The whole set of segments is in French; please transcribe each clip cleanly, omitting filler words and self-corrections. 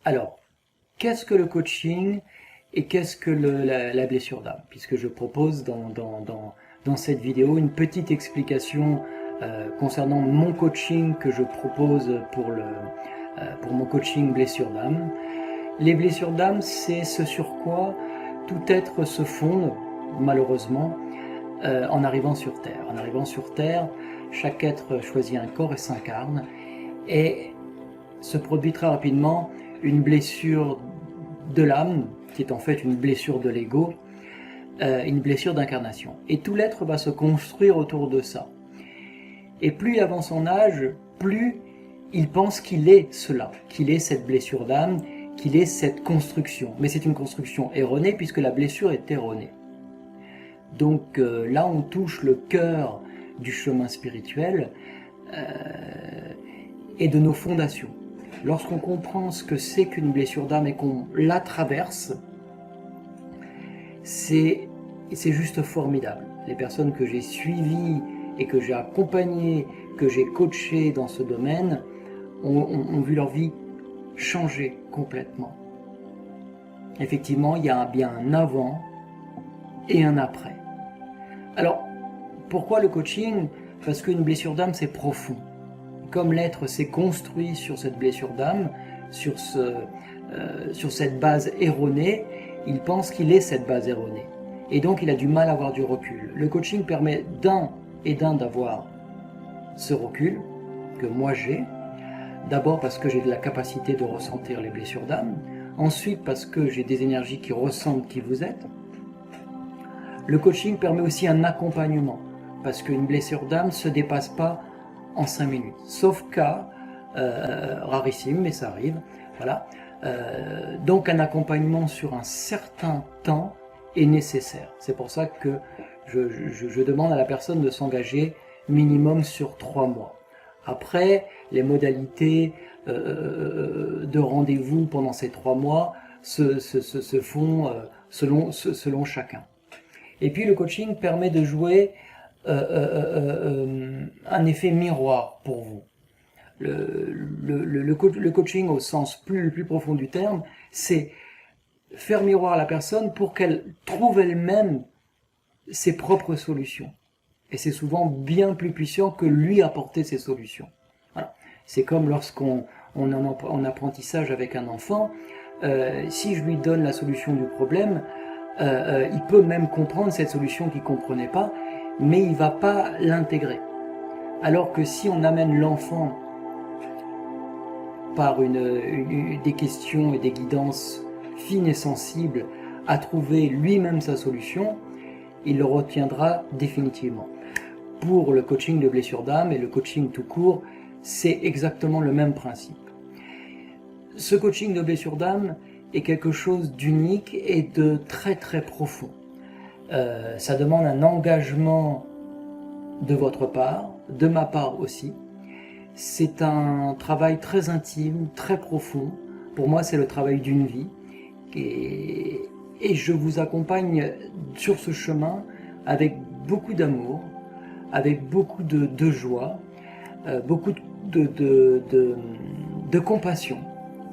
Alors, qu'est-ce que le coaching et qu'est-ce que la blessure d'âme? Puisque je propose dans cette vidéo une petite explication concernant mon coaching que je propose pour mon coaching blessure d'âme. Les blessures d'âme, c'est ce sur quoi tout être se fonde, malheureusement, en arrivant sur Terre. En arrivant sur Terre, chaque être choisit un corps et s'incarne, et se produit très rapidement une blessure de l'âme, qui est en fait une blessure de l'ego, une blessure d'incarnation. Et tout l'être va se construire autour de ça. Et plus il avance en âge, plus il pense qu'il est cela, qu'il est cette blessure d'âme, qu'il est cette construction. Mais c'est une construction erronée puisque la blessure est erronée. Donc là, on touche le cœur du chemin spirituel et de nos fondations. Lorsqu'on comprend ce que c'est qu'une blessure d'âme et qu'on la traverse, c'est juste formidable. Les personnes que j'ai suivies et que j'ai accompagnées, que j'ai coachées dans ce domaine, ont vu leur vie changer complètement. Effectivement, il y a bien un avant et un après. Alors, pourquoi le coaching? Parce qu'une blessure d'âme, c'est profond. Comme l'être s'est construit sur cette blessure d'âme, sur cette base erronée, il pense qu'il est cette base erronée. Et donc il a du mal à avoir du recul. Le coaching permet d'un d'avoir ce recul, que moi j'ai. D'abord parce que j'ai de la capacité de ressentir les blessures d'âme. Ensuite parce que j'ai des énergies qui ressentent qui vous êtes. Le coaching permet aussi un accompagnement. Parce qu'une blessure d'âme ne se dépasse pas en 5 minutes. Sauf cas, rarissime, mais ça arrive. Voilà. Donc un accompagnement sur un certain temps est nécessaire. C'est pour ça que je demande à la personne de s'engager minimum sur 3 mois. Après, les modalités de rendez-vous pendant ces 3 mois se font selon chacun. Et puis le coaching permet de jouer un effet miroir pour vous. Le coaching au sens le plus profond du terme, c'est faire miroir à la personne pour qu'elle trouve elle-même ses propres solutions. Et c'est souvent bien plus puissant que lui apporter ses solutions. Voilà. C'est comme lorsqu'on est en apprentissage avec un enfant, si je lui donne la solution du problème, il peut même comprendre cette solution qu'il ne comprenait pas, mais il ne va pas l'intégrer. Alors que si on amène l'enfant par des questions et des guidances fines et sensibles à trouver lui-même sa solution, il le retiendra définitivement. Pour le coaching de blessure d'âme et le coaching tout court, c'est exactement le même principe. Ce coaching de blessure d'âme est quelque chose d'unique et de très très profond. Ça demande un engagement de votre part, de ma part aussi. C'est un travail très intime, très profond. Pour moi, c'est le travail d'une vie. Et je vous accompagne sur ce chemin avec beaucoup d'amour, avec beaucoup de joie, beaucoup de compassion.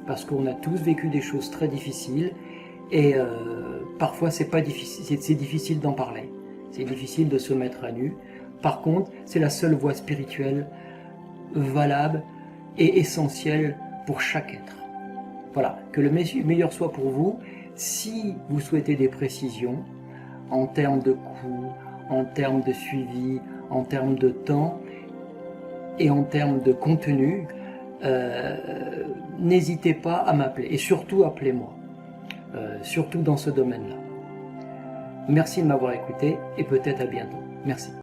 Parce qu'on a tous vécu des choses très difficiles et parfois c'est difficile d'en parler. C'est difficile de se mettre à nu. Par contre, c'est la seule voie spirituelle valable et essentielle pour chaque être. Voilà, que le meilleur soit pour vous. Si vous souhaitez des précisions en termes de coûts, en termes de suivi, en termes de temps et en termes de contenu, n'hésitez pas à m'appeler et surtout appelez-moi, surtout dans ce domaine-là. Merci de m'avoir écouté et peut-être à bientôt. Merci.